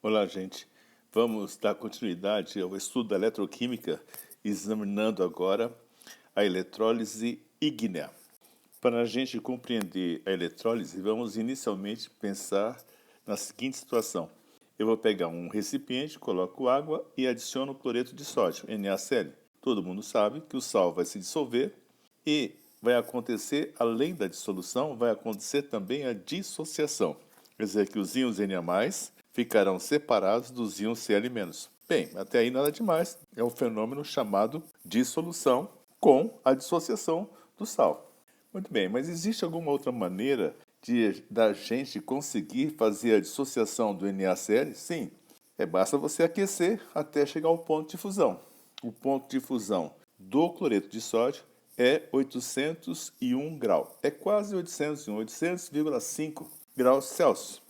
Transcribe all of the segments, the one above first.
Olá, gente. Vamos dar continuidade ao estudo da eletroquímica, examinando agora a eletrólise ígnea. Para a gente compreender a eletrólise, vamos inicialmente pensar na seguinte situação. Eu vou pegar um recipiente, coloco água e adiciono cloreto de sódio, NaCl. Todo mundo sabe que o sal vai se dissolver e vai acontecer, além da dissolução, vai acontecer também a dissociação. Quer dizer que os íons Na+, ficarão separados dos íons Cl-. Bem, até aí nada demais. É um fenômeno chamado dissolução com a dissociação do sal. Muito bem, mas existe alguma outra maneira da gente conseguir fazer a dissociação do NaCl? Sim, basta você aquecer até chegar ao ponto de fusão. O ponto de fusão do cloreto de sódio é 801 graus. É quase 801, 800,5 graus Celsius.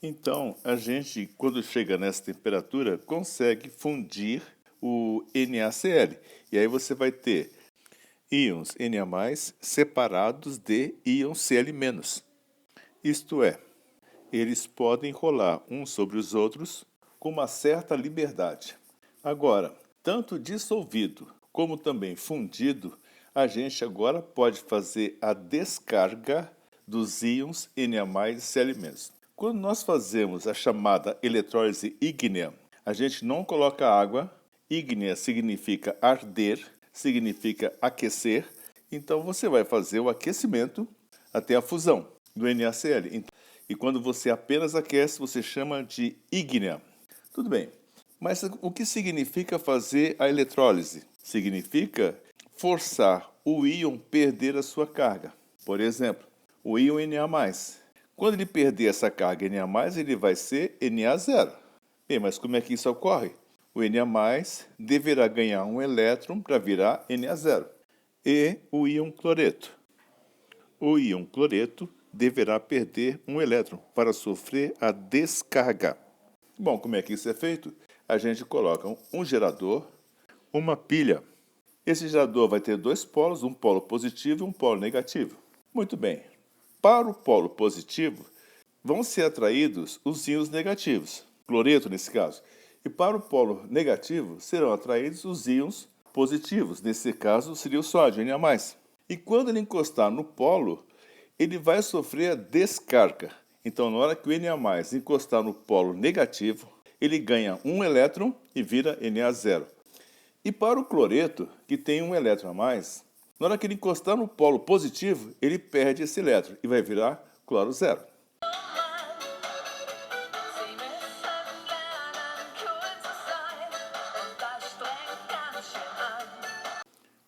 Então, a gente, quando chega nessa temperatura, consegue fundir o NaCl. E aí você vai ter íons Na+, separados de íons Cl-. Isto é, eles podem rolar uns sobre os outros com uma certa liberdade. Agora, tanto dissolvido como também fundido, a gente agora pode fazer a descarga dos íons Na+, e Cl-. Quando nós fazemos a chamada eletrólise ígnea, a gente não coloca água. Ígnea significa arder, significa aquecer. Então você vai fazer o aquecimento até a fusão do NaCl. E quando você apenas aquece, você chama de ígnea. Tudo bem. Mas o que significa fazer a eletrólise? Significa forçar o íon perder a sua carga. Por exemplo, o íon Na+. Quando ele perder essa carga Na+, ele vai ser Na0. Bem, mas como é que isso ocorre? O Na+, deverá ganhar um elétron para virar Na0. E o íon cloreto. O íon cloreto deverá perder um elétron para sofrer a descarga. Bom, como é que isso é feito? A gente coloca um gerador, uma pilha. Esse gerador vai ter dois polos, um polo positivo e um polo negativo. Muito bem. Para o polo positivo, vão ser atraídos os íons negativos, cloreto nesse caso. E para o polo negativo, serão atraídos os íons positivos. Nesse caso, seria o sódio, Na+. E quando ele encostar no polo, ele vai sofrer a descarga. Então, na hora que o Na+ encostar no polo negativo, ele ganha um elétron e vira Na0. E para o cloreto, que tem um elétron a mais, na hora que ele encostar no polo positivo, ele perde esse elétron e vai virar cloro zero.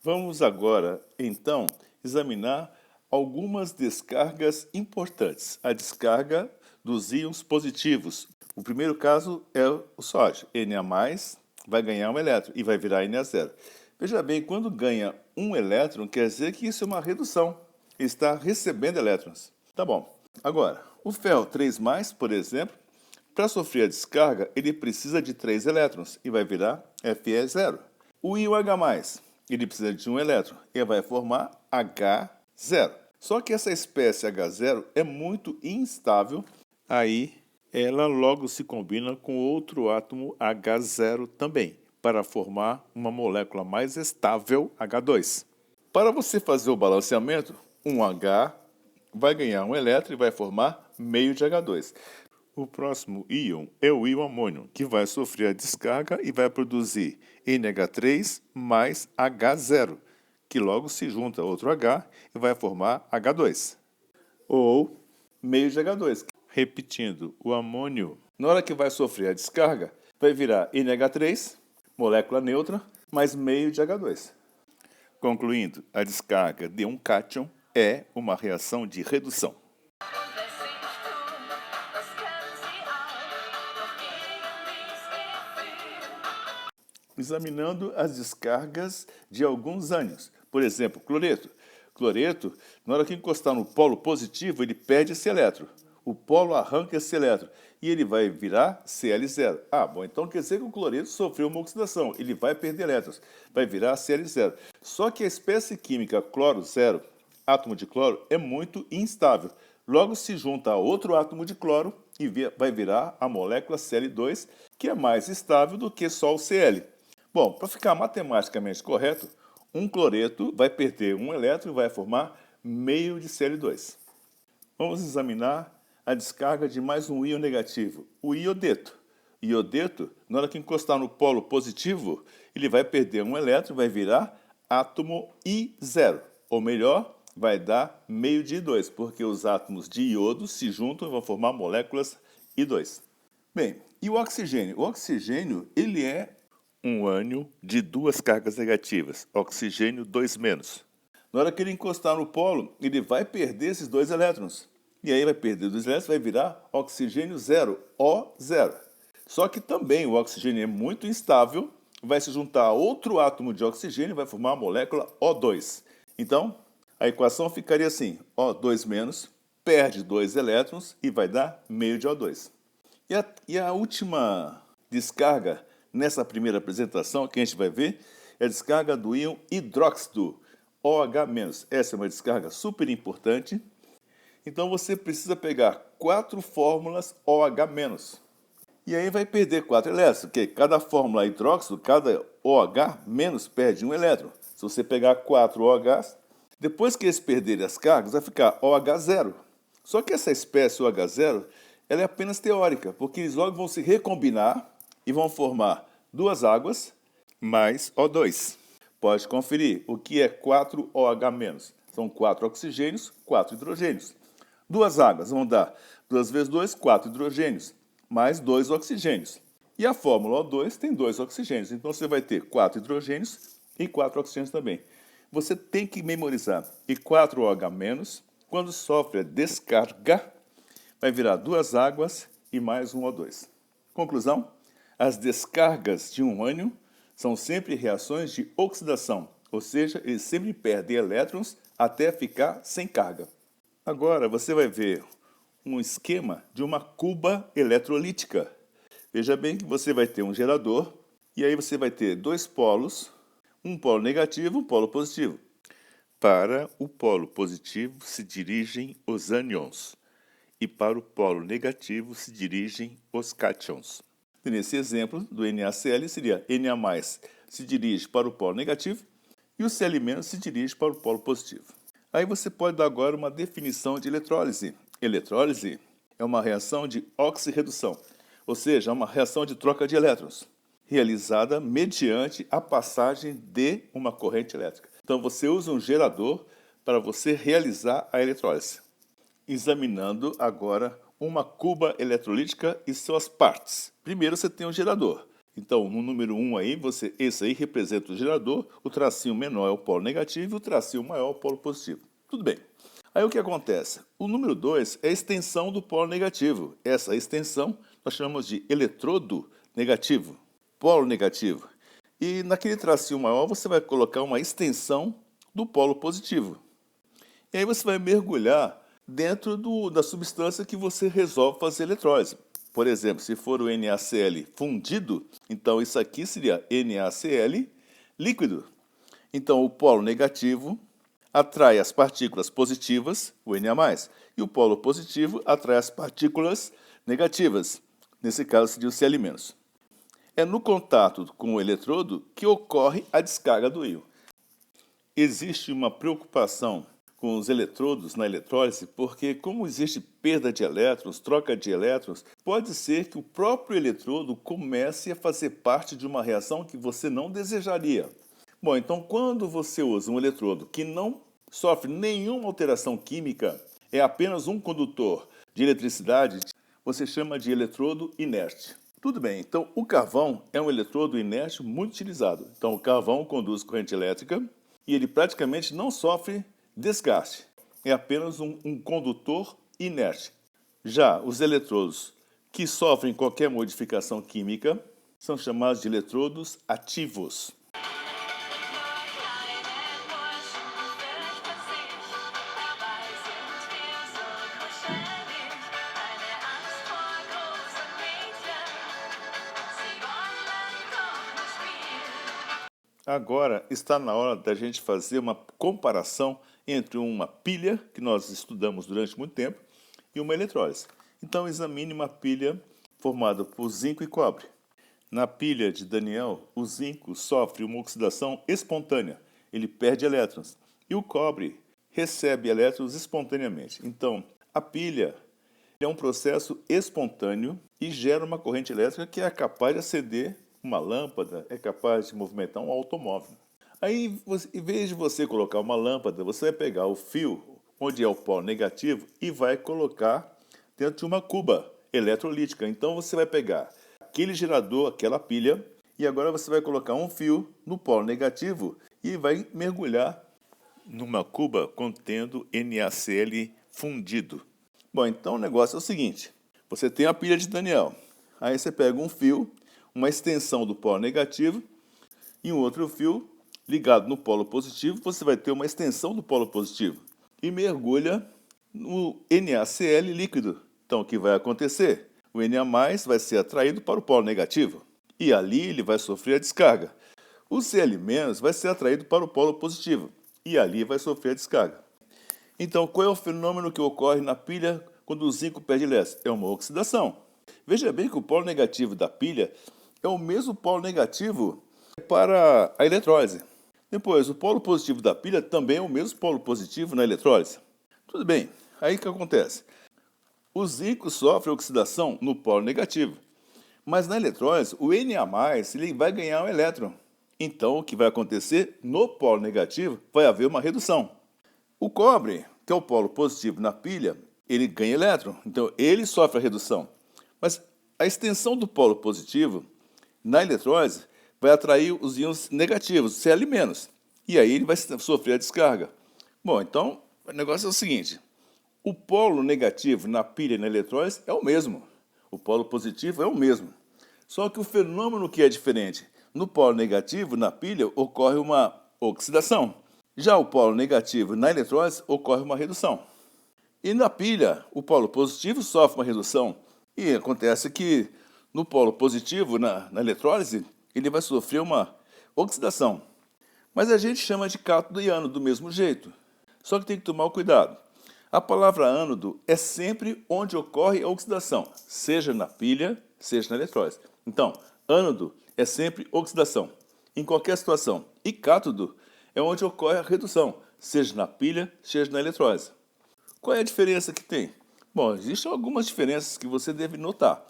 Vamos agora, então, examinar algumas descargas importantes. A descarga dos íons positivos. O primeiro caso é o sódio. Na+, vai ganhar um elétron e vai virar Na0. Veja bem, quando ganha um elétron, quer dizer que isso é uma redução. Ele está recebendo elétrons. Tá bom. Agora, o ferro 3+, por exemplo, para sofrer a descarga, ele precisa de 3 elétrons e vai virar Fe0. O íon H+, ele precisa de um elétron e vai formar H0. Só que essa espécie H0 é muito instável, aí ela logo se combina com outro átomo H0 também, para formar uma molécula mais estável, H2. Para você fazer o balanceamento, um H vai ganhar um elétron e vai formar meio de H2. O próximo íon é o íon amônio, que vai sofrer a descarga e vai produzir NH3 mais H0, que logo se junta a outro H e vai formar H2. Ou meio de H2. Repetindo, o amônio, na hora que vai sofrer a descarga, vai virar NH3, molécula neutra, mais meio de H2. Concluindo, a descarga de um cátion é uma reação de redução. Examinando as descargas de alguns ânions. Por exemplo, cloreto. Cloreto, na hora que encostar no polo positivo, ele perde esse elétron. O polo arranca esse elétron e ele vai virar Cl0. Ah, bom, então quer dizer que o cloreto sofreu uma oxidação. Ele vai perder elétrons, vai virar Cl0. Só que a espécie química cloro zero, átomo de cloro, é muito instável. logo se junta a outro átomo de cloro e vai virar a molécula Cl2, que é mais estável do que só o Cl. Bom, para ficar matematicamente correto, um cloreto vai perder um elétron e vai formar meio de Cl2. Vamos examinar a descarga de mais um íon negativo, o iodeto. O iodeto, na hora que encostar no polo positivo, ele vai perder um elétron e vai virar átomo I0. Ou melhor, vai dar meio de I2, porque os átomos de iodo se juntam e vão formar moléculas I2. Bem, e o oxigênio? O oxigênio, ele é um ânion de duas cargas negativas, oxigênio 2-. Na hora que ele encostar no polo, ele vai perder esses dois elétrons. E aí vai perder dois elétrons, vai virar oxigênio 0, O0. Só que também o oxigênio é muito instável, vai se juntar a outro átomo de oxigênio e vai formar a molécula O2. Então, a equação ficaria assim, O2- perde 2 elétrons e vai dar meio de O2. E a última descarga nessa primeira apresentação que a gente vai ver é a descarga do íon hidróxido, OH-. Essa é uma descarga super importante. Então você precisa pegar 4 fórmulas OH-. E aí vai perder 4 elétrons, porque cada fórmula hidróxido, cada OH- perde um elétron. Se você pegar 4 OHs, depois que eles perderem as cargas, vai ficar OH0. Só que essa espécie OH0 ela é apenas teórica, porque eles logo vão se recombinar e vão formar duas águas mais O2. Pode conferir o que é 4OH-. São 4 oxigênios, 4 hidrogênios. Duas águas vão dar 2 vezes 2, 4 hidrogênios, mais 2 oxigênios. E a fórmula O2 tem 2 oxigênios, então você vai ter 4 hidrogênios e 4 oxigênios também. Você tem que memorizar. E 4OH-, quando sofre a descarga, vai virar 2 águas e mais um O2. Conclusão: as descargas de um ânion são sempre reações de oxidação, ou seja, eles sempre perdem elétrons até ficar sem carga. Agora você vai ver um esquema de uma cuba eletrolítica. Veja bem que você vai ter um gerador e aí você vai ter dois polos, um polo negativo e um polo positivo. Para o polo positivo se dirigem os ânions e para o polo negativo se dirigem os cátions. E nesse exemplo do NaCl seria Na+, se dirige para o polo negativo e o Cl- se dirige para o polo positivo. Aí você pode dar agora uma definição de eletrólise. Eletrólise é uma reação de oxirredução, ou seja, uma reação de troca de elétrons, realizada mediante a passagem de uma corrente elétrica. Então você usa um gerador para você realizar a eletrólise. Examinando agora uma cuba eletrolítica e suas partes. Primeiro você tem um gerador. Então, no número 1 aí, esse aí representa o gerador, o tracinho menor é o polo negativo e o tracinho maior é o polo positivo. Tudo bem. Aí o que acontece? O número 2 é a extensão do polo negativo. Essa extensão nós chamamos de eletrodo negativo, polo negativo. E naquele tracinho maior você vai colocar uma extensão do polo positivo. E aí você vai mergulhar dentro da substância que você resolve fazer eletrólise. Por exemplo, se for o NaCl fundido, então isso aqui seria NaCl líquido. Então o polo negativo atrai as partículas positivas, o Na+, e o polo positivo atrai as partículas negativas, nesse caso seria o Cl-. É no contato com o eletrodo que ocorre a descarga do íon. Existe uma preocupação com os eletrodos na eletrólise, porque como existe perda de elétrons, troca de elétrons, pode ser que o próprio eletrodo comece a fazer parte de uma reação que você não desejaria. Bom, então quando você usa um eletrodo que não sofre nenhuma alteração química, é apenas um condutor de eletricidade, você chama de eletrodo inerte. Tudo bem, então o carvão é um eletrodo inerte muito utilizado. Então o carvão conduz corrente elétrica e ele praticamente não sofre desgaste. É apenas um condutor inerte. Já os eletrodos que sofrem qualquer modificação química são chamados de eletrodos ativos. Agora está na hora da gente fazer uma comparação entre uma pilha, que nós estudamos durante muito tempo, e uma eletrólise. Então examine uma pilha formada por zinco e cobre. Na pilha de Daniel, o zinco sofre uma oxidação espontânea, ele perde elétrons, e o cobre recebe elétrons espontaneamente. Então, a pilha é um processo espontâneo e gera uma corrente elétrica que é capaz de acender uma lâmpada, é capaz de movimentar um automóvel. Aí, em vez de você colocar uma lâmpada, você vai pegar o fio, onde é o polo negativo, e vai colocar dentro de uma cuba eletrolítica. Então, você vai pegar aquele gerador, aquela pilha, e agora você vai colocar um fio no polo negativo e vai mergulhar numa cuba contendo NaCl fundido. Bom, então o negócio é o seguinte, você tem a pilha de Daniel, aí você pega um fio, uma extensão do polo negativo e um outro fio ligado no polo positivo, você vai ter uma extensão do polo positivo e mergulha no NaCl líquido. Então o que vai acontecer? O Na+ vai ser atraído para o polo negativo e ali ele vai sofrer a descarga. O Cl- vai ser atraído para o polo positivo e ali vai sofrer a descarga. Então, qual é o fenômeno que ocorre na pilha quando o zinco perde elétrons? É uma oxidação. Veja bem que o polo negativo da pilha é o mesmo polo negativo para a eletrólise. Depois, o polo positivo da pilha também é o mesmo polo positivo na eletrólise. Tudo bem, aí o que acontece? O zinco sofre oxidação no polo negativo, mas na eletrólise o Na+, ele vai ganhar um elétron. Então, o que vai acontecer? No polo negativo vai haver uma redução. O cobre, que é o polo positivo na pilha, ele ganha elétron, então ele sofre a redução. Mas a extensão do polo positivo na eletrólise vai atrair os íons negativos, Cl-, e aí ele vai sofrer a descarga. Bom, então o negócio é o seguinte, o polo negativo na pilha e na eletrólise é o mesmo, o polo positivo é o mesmo, só que o fenômeno que é diferente, no polo negativo, na pilha, ocorre uma oxidação. Já o polo negativo na eletrólise ocorre uma redução. E na pilha, o polo positivo sofre uma redução. E acontece que no polo positivo, na eletrólise, ele vai sofrer uma oxidação. Mas a gente chama de cátodo e ânodo do mesmo jeito. Só que tem que tomar cuidado. A palavra ânodo é sempre onde ocorre a oxidação, seja na pilha, seja na eletrólise. Então, ânodo é sempre oxidação, em qualquer situação. E cátodo é onde ocorre a redução, seja na pilha, seja na eletrólise. Qual é a diferença que tem? Bom, existem algumas diferenças que você deve notar.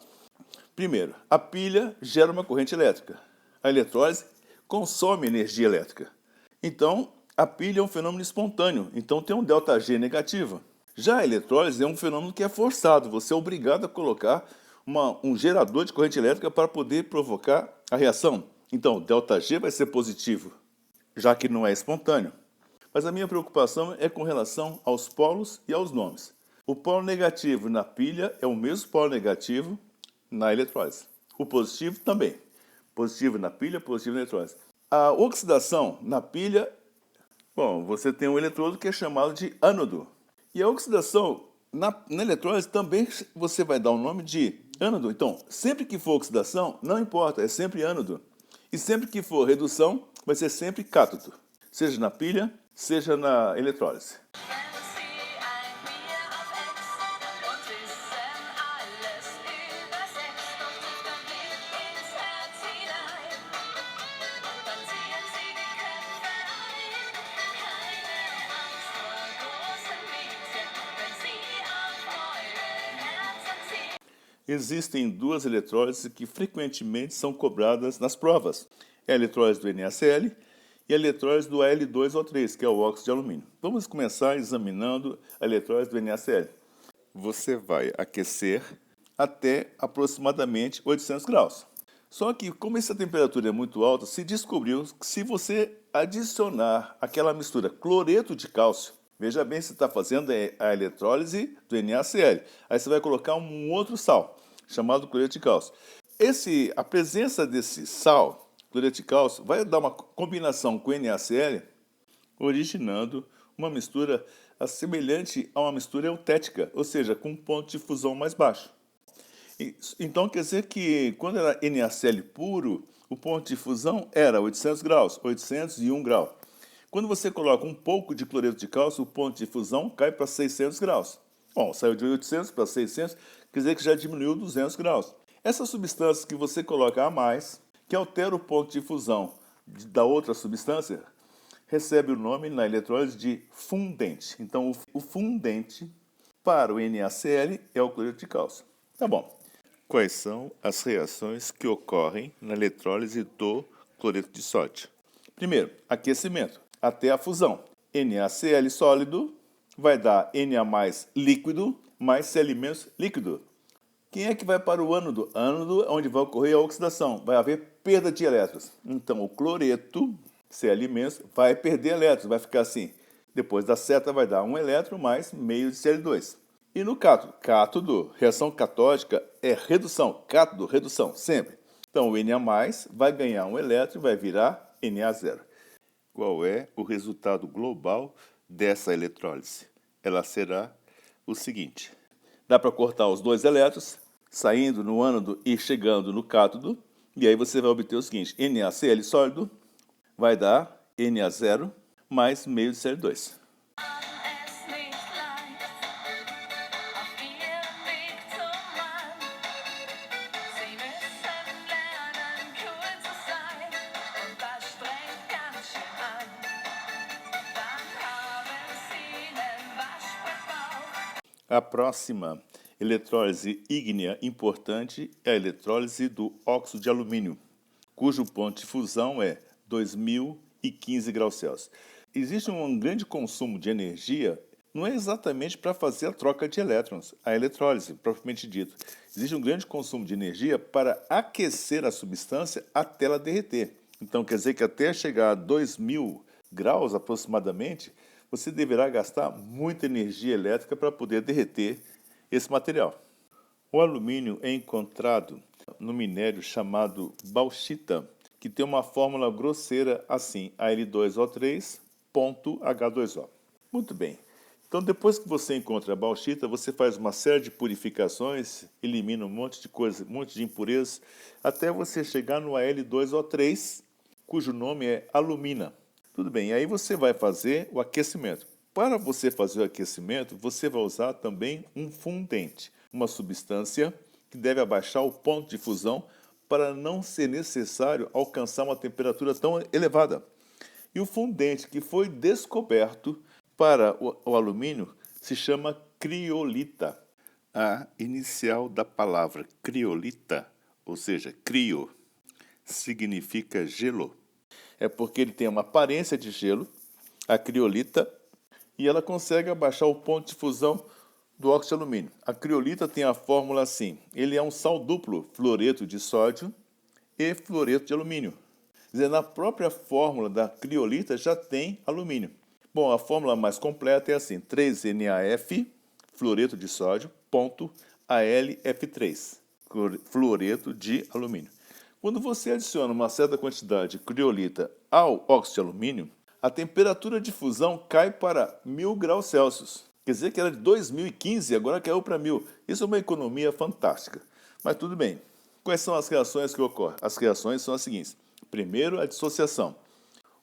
Primeiro, a pilha gera uma corrente elétrica. A eletrólise consome energia elétrica. Então, a pilha é um fenômeno espontâneo, então tem um ΔG negativo. Já a eletrólise é um fenômeno que é forçado, você é obrigado a colocar um gerador de corrente elétrica para poder provocar a reação. Então, ΔG vai ser positivo, já que não é espontâneo. Mas a minha preocupação é com relação aos polos e aos nomes. O polo negativo na pilha é o mesmo polo negativo na eletrólise. O positivo também. Positivo na pilha, positivo na eletrólise. A oxidação na pilha, bom, você tem um eletrodo que é chamado de ânodo. E a oxidação na eletrólise também você vai dar o nome de ânodo. Então, sempre que for oxidação, não importa, é sempre ânodo. E sempre que for redução, vai ser sempre cátodo. Seja na pilha, seja na eletrólise. Existem duas eletrólises que frequentemente são cobradas nas provas. É a eletrólise do NaCl e a eletrólise do Al2O3, que é o óxido de alumínio. Vamos começar examinando a eletrólise do NaCl. Você vai aquecer até aproximadamente 800 graus. Só que, como essa temperatura é muito alta, se descobriu que se você adicionar aquela mistura cloreto de cálcio, veja bem, você está fazendo a eletrólise do NaCl. Aí você vai colocar um outro sal, chamado cloreto de cálcio. A presença desse sal, cloreto de cálcio, vai dar uma combinação com o NaCl, originando uma mistura semelhante a uma mistura eutética, ou seja, com um ponto de fusão mais baixo. Então quer dizer que quando era NaCl puro, o ponto de fusão era 800 graus, 801 graus. Quando você coloca um pouco de cloreto de cálcio, o ponto de fusão cai para 600 graus. Bom, saiu de 800 para 600, quer dizer que já diminuiu 200 graus. Essas substâncias que você coloca a mais, que altera o ponto de fusão da outra substância, recebe o nome na eletrólise de fundente. Então, o fundente para o NaCl é o cloreto de cálcio. Tá bom. Quais são as reações que ocorrem na eletrólise do cloreto de sódio? Primeiro, aquecimento, até a fusão. NaCl sólido vai dar Na líquido mais Cl- líquido. Quem é que vai para o ânodo? Ânodo é onde vai ocorrer a oxidação. Vai haver perda de elétrons. Então, o cloreto, Cl- vai perder elétrons. Vai ficar assim. Depois da seta vai dar um elétron mais meio de Cl2. E no cátodo? Cátodo, reação catódica é redução. Cátodo, redução, sempre. Então, o Na+, vai ganhar um elétron e vai virar Na0. Qual é o resultado global dessa eletrólise? Ela será o seguinte. Dá para cortar os dois elétrons, saindo no ânodo e chegando no cátodo, e aí você vai obter o seguinte, NaCl sólido vai dar Na0 mais meio de Cl2. A próxima eletrólise ígnea importante é a eletrólise do óxido de alumínio, cujo ponto de fusão é 2015 graus Celsius. Existe um grande consumo de energia, não é exatamente para fazer a troca de elétrons, a eletrólise, propriamente dito. Existe um grande consumo de energia para aquecer a substância até ela derreter. Então, quer dizer que até chegar a 2000 graus aproximadamente, você deverá gastar muita energia elétrica para poder derreter esse material. O alumínio é encontrado no minério chamado bauxita, que tem uma fórmula grosseira assim, Al2O3.H2O. Muito bem. Então, depois que você encontra a bauxita, você faz uma série de purificações, elimina um monte de coisa, um monte de impurezas, até você chegar no Al2O3, cujo nome é alumina. Tudo bem, aí você vai fazer o aquecimento. Para você fazer o aquecimento, você vai usar também um fundente, uma substância que deve abaixar o ponto de fusão para não ser necessário alcançar uma temperatura tão elevada. E o fundente que foi descoberto para o alumínio se chama criolita. A inicial da palavra criolita, ou seja, crio, significa gelo. É porque ele tem uma aparência de gelo, a criolita, e ela consegue abaixar o ponto de fusão do óxido de alumínio. A criolita tem a fórmula assim, ele é um sal duplo, fluoreto de sódio e fluoreto de alumínio. Quer dizer, na própria fórmula da criolita já tem alumínio. Bom, a fórmula mais completa é assim, 3NaF, fluoreto de sódio, ponto AlF3, fluoreto de alumínio. Quando você adiciona uma certa quantidade de criolita ao óxido de alumínio, a temperatura de fusão cai para 1000 graus Celsius. Quer dizer que era de 2015 e agora caiu para 1000. Isso é uma economia fantástica. Mas tudo bem. Quais são as reações que ocorrem? As reações são as seguintes. Primeiro, a dissociação.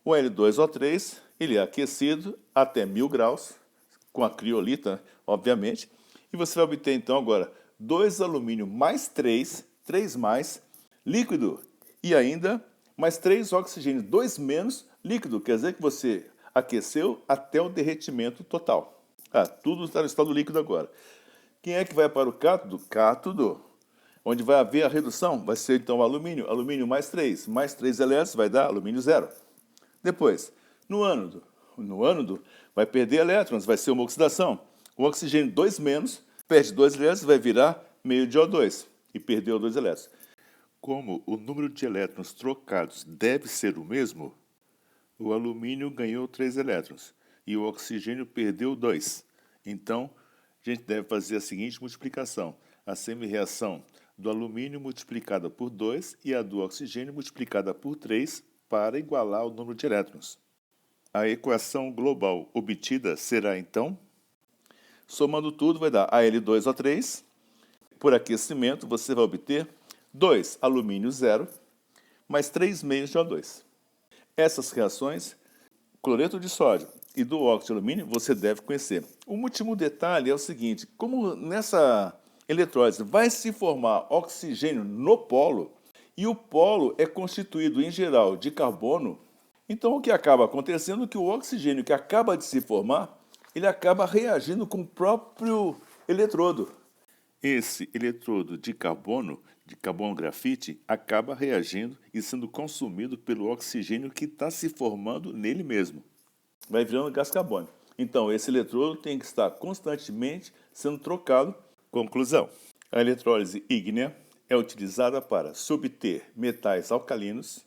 O L2O3 ele é aquecido até 1000 graus, com a criolita, obviamente, e você vai obter então agora 2 alumínio mais 3 mais, líquido, e ainda mais 3 oxigênio, 2 menos líquido, quer dizer que você aqueceu até o derretimento total. Tudo está no estado líquido agora. Quem é que vai para o cátodo? Cátodo. Onde vai haver a redução, vai ser então o alumínio. Alumínio mais 3 elétrons vai dar alumínio 0. Depois, no ânodo. No ânodo vai perder elétrons, vai ser uma oxidação. O oxigênio 2 menos, perde 2 elétrons, vai virar meio de O2 e perdeu 2 elétrons. Como o número de elétrons trocados deve ser o mesmo, o alumínio ganhou 3 elétrons e o oxigênio perdeu 2. Então, a gente deve fazer a seguinte multiplicação. A semi-reação do alumínio multiplicada por 2 e a do oxigênio multiplicada por 3 para igualar o número de elétrons. A equação global obtida será, então, somando tudo, vai dar Al2O3. Por aquecimento, você vai obter 2 alumínio 0 mais 3 meios de O2. Essas reações, cloreto de sódio e do óxido de alumínio você deve conhecer. O último detalhe é o seguinte, como nessa eletrólise vai se formar oxigênio no polo, e o polo é constituído, em geral, de carbono, então o que acaba acontecendo é que o oxigênio que acaba de se formar, ele acaba reagindo com o próprio eletrodo. Esse eletrodo de carbono grafite, acaba reagindo e sendo consumido pelo oxigênio que está se formando nele mesmo. Vai virando gás carbônico. Então, esse eletrodo tem que estar constantemente sendo trocado. Conclusão: a eletrólise ígnea é utilizada para subter metais alcalinos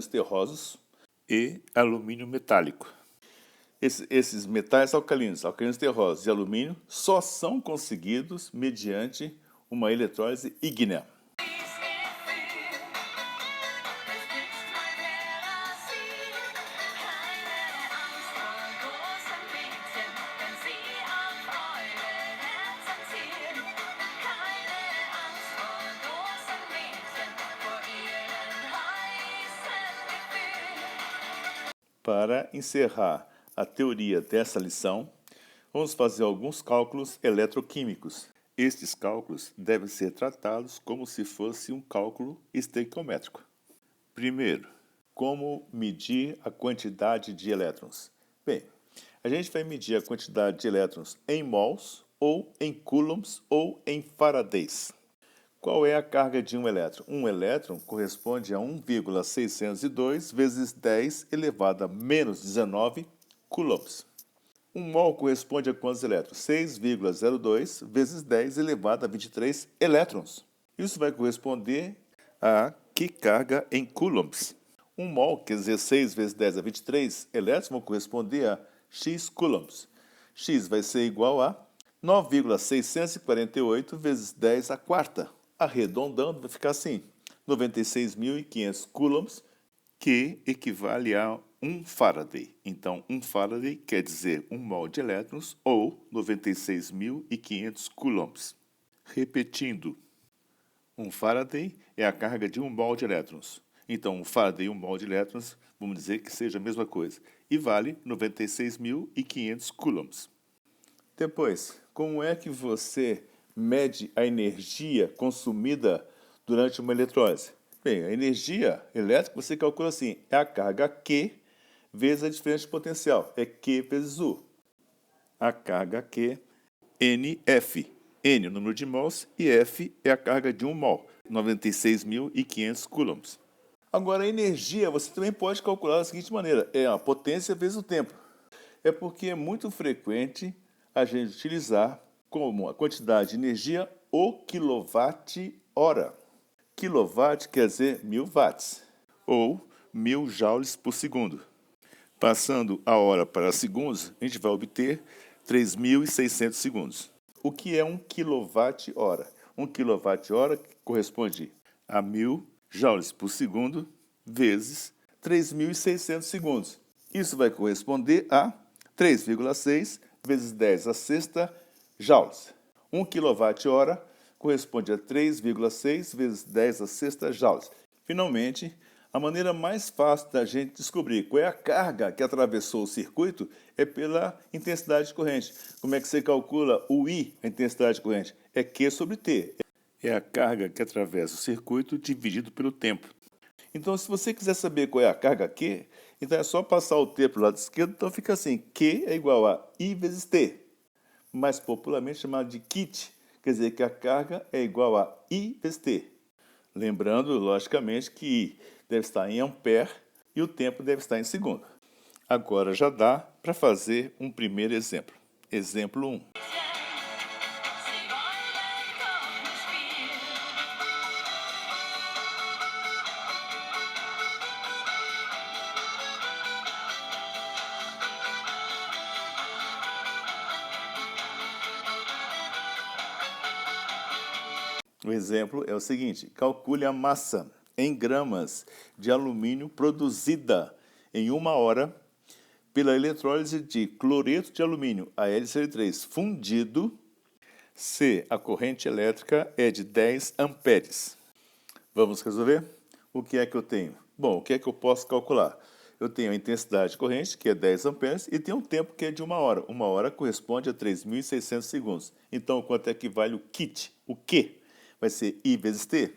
terrosos e alumínio metálico. Esses metais alcalinos terrosos e alumínio, só são conseguidos mediante uma eletrólise ígnea. Para encerrar a teoria dessa lição, vamos fazer alguns cálculos eletroquímicos. Estes cálculos devem ser tratados como se fosse um cálculo estequiométrico. Primeiro, como medir a quantidade de elétrons? Bem, a gente vai medir a quantidade de elétrons em mols, ou em coulombs, ou em faradays. Qual é a carga de um elétron? Um elétron corresponde a 1,602 vezes 10 elevado a menos 19 coulombs. Um mol corresponde a quantos elétrons? 6,02 vezes 10 elevado a 23 elétrons. Isso vai corresponder a que carga em coulombs? Um mol, quer dizer 6 vezes 10 a 23 elétrons, vão corresponder a x coulombs. X vai ser igual a 9,648 vezes 10 a quarta. Arredondando, vai ficar assim, 96.500 coulombs, que equivale a 1 Faraday. Então, 1 Faraday quer dizer 1 mol de elétrons ou 96.500 coulombs. Repetindo, 1 Faraday é a carga de 1 mol de elétrons. Então, 1 Faraday e 1 mol de elétrons, vamos dizer que seja a mesma coisa. E vale 96.500 coulombs. Depois, como é que você mede a energia consumida durante uma eletrólise? Bem, a energia elétrica você calcula assim, é a carga Q vezes a diferença de potencial, é Q vezes U. A carga Q, NF. N é o número de mols e F é a carga de 1 mol, 96.500 coulombs. Agora, a energia você também pode calcular da seguinte maneira, é a potência vezes o tempo. É porque é muito frequente a gente utilizar como a quantidade de energia o quilowatt-hora. Quilowatt quer dizer 1000 watts, ou 1000 joules por segundo. Passando a hora para segundos, a gente vai obter 3.600 segundos. O que é 1 quilowatt-hora? 1 quilowatt-hora corresponde a 1000 joules por segundo vezes 3.600 segundos. Isso vai corresponder a 3,6 vezes 10 a sexta joules. 1 kWh corresponde a 3,6 vezes 10 a sexta joules. Finalmente, a maneira mais fácil da gente descobrir qual é a carga que atravessou o circuito é pela intensidade de corrente. Como é que você calcula o I, a intensidade de corrente? É Q sobre T. É a carga que atravessa o circuito dividido pelo tempo. Então, se você quiser saber qual é a carga Q, então é só passar o T para o lado esquerdo, então fica assim, Q é igual a I vezes T, mais popularmente chamado de kit, quer dizer que a carga é igual a I vezes T. Lembrando, logicamente, que I deve estar em ampere e o tempo deve estar em segundo. Agora já dá para fazer um primeiro exemplo. Exemplo 1. O exemplo é o seguinte, calcule a massa em gramas de alumínio produzida em 1 hora pela eletrólise de cloreto de alumínio, AlCl3, fundido, se a corrente elétrica é de 10 amperes. Vamos resolver? O que é que eu tenho? Bom, o que é que eu posso calcular? eu tenho a intensidade de corrente, que é 10 amperes, e tenho um tempo que é de 1 hora. 1 hora corresponde a 3.600 segundos. Então, quanto é que vale o kit? O Q vai ser I vezes T.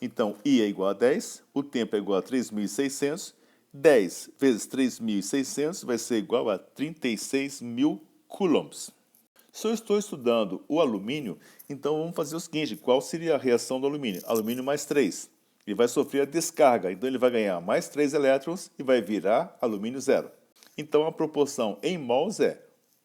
Então, I é igual a 10, o tempo é igual a 3.600, 10 vezes 3.600 vai ser igual a 36.000 coulombs. Se eu estou estudando o alumínio, então vamos fazer o seguinte, qual seria a reação do alumínio? Alumínio mais 3. Ele vai sofrer a descarga, então ele vai ganhar mais 3 elétrons e vai virar alumínio zero. Então a proporção em mols é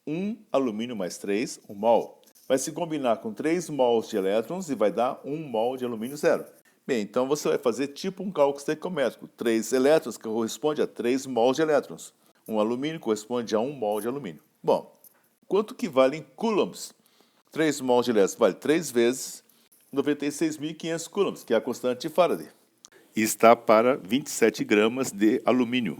1 alumínio mais 3, 1 mol. Vai se combinar com 3 mols de elétrons e vai dar 1 mol de alumínio zero. Bem, então você vai fazer tipo um cálculo estequiométrico. 3 elétrons que corresponde a 3 mols de elétrons. 1 alumínio corresponde a 1 mol de alumínio. Bom, quanto que vale em coulombs? 3 mols de elétrons vale 3 vezes 96.500 coulombs, que é a constante de Faraday. E está para 27 gramas de alumínio.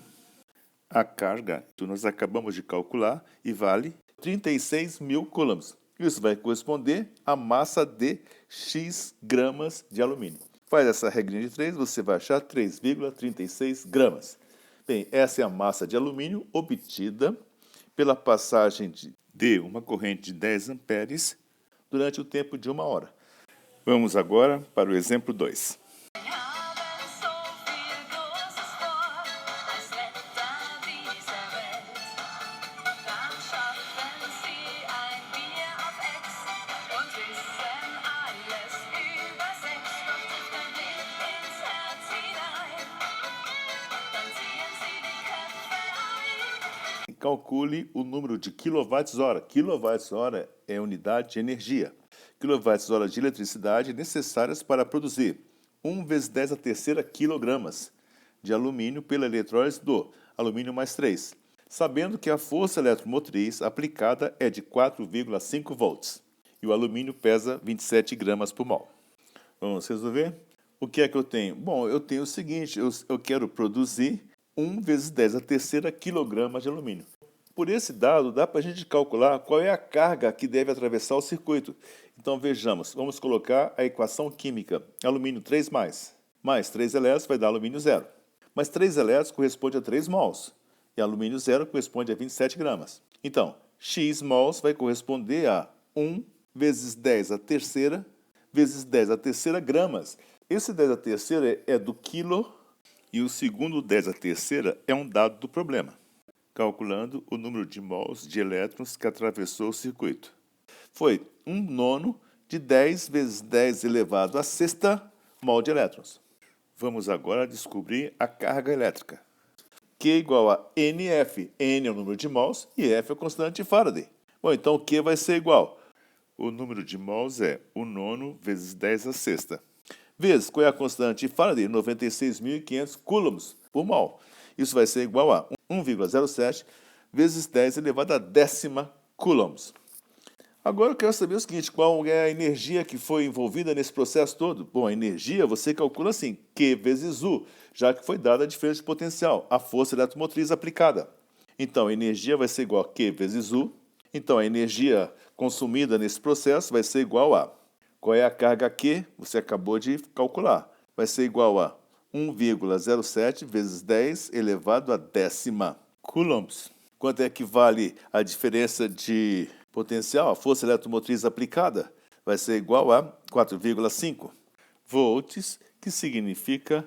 A carga que nós acabamos de calcular e vale 36.000 coulombs. Isso vai corresponder à massa de X gramas de alumínio. Faz essa regrinha de 3, você vai achar 3,36 gramas. Bem, essa é a massa de alumínio obtida pela passagem de uma corrente de 10 amperes durante o tempo de 1 hora. Vamos agora para o exemplo 2. Calcule o número de quilowatts-hora. Quilowatts-hora é unidade de energia. Quilowatts-hora de eletricidade necessárias para produzir 1 vezes 10 a terceira quilogramas de alumínio pela eletrólise do alumínio mais 3, sabendo que a força eletromotriz aplicada é de 4,5 volts e o alumínio pesa 27 gramas por mol. Vamos resolver? O que é que eu tenho? Bom, eu tenho o seguinte, eu quero produzir 1 vezes 10 a terceira quilogramas de alumínio. Por esse dado, dá para a gente calcular qual é a carga que deve atravessar o circuito. Então, vejamos, vamos colocar a equação química. Alumínio 3+, mais 3 elétrons vai dar alumínio zero. Mas 3 elétrons corresponde a 3 mols, e alumínio zero corresponde a 27 gramas. Então, X mols vai corresponder a 1 vezes 10 a terceira, vezes 10 a terceira gramas. Esse 10 a terceira é do quilo, e o segundo 10 a terceira é um dado do problema, calculando o número de mols de elétrons que atravessou o circuito. Foi 1/9 de 10 vezes 10 elevado à sexta mol de elétrons. Vamos agora descobrir a carga elétrica. Q igual a NF. N é o número de mols e F é a constante de Faraday. Bom, então o Q vai ser igual. O número de mols é 1/9 vezes 10 à sexta. Vezes, qual é a constante de Faraday? 96.500 coulombs por mol. Isso vai ser igual a 1,07 vezes 10 elevado à décima coulombs. Agora eu quero saber o seguinte, qual é a energia que foi envolvida nesse processo todo? Bom, a energia você calcula assim, Q vezes U, já que foi dada a diferença de potencial, a força eletromotriz aplicada. Então, a energia vai ser igual a Q vezes U. Então, a energia consumida nesse processo vai ser igual a... Qual é a carga Q? Você acabou de calcular. Vai ser igual a 1,07 vezes 10 elevado à décima coulombs. Quanto é que vale a diferença de potencial? A força eletromotriz aplicada vai ser igual a 4,5 volts, que significa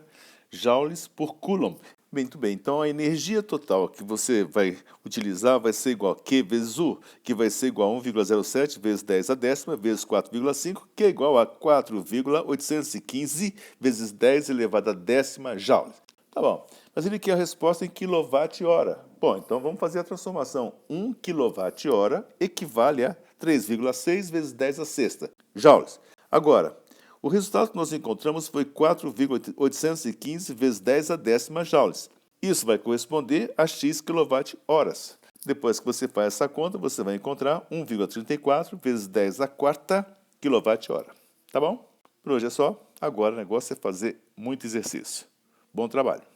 joules por coulomb. Muito bem, então a energia total que você vai utilizar vai ser igual a Q vezes U, que vai ser igual a 1,07 vezes 10 à décima vezes 4,5, que é igual a 4,815 vezes 10 elevado à décima joules. Tá bom, mas ele quer a resposta em quilowatt-hora. Bom, então vamos fazer a transformação. 1 kWh equivale a 3,6 vezes 10 à sexta joules. Agora, o resultado que nós encontramos foi 4,815 vezes 10 à décima joules. Isso vai corresponder a X kWh. Depois que você faz essa conta, você vai encontrar 1,34 vezes 10 à quarta kWh. Tá bom? Por hoje é só. Agora o negócio é fazer muito exercício. Bom trabalho!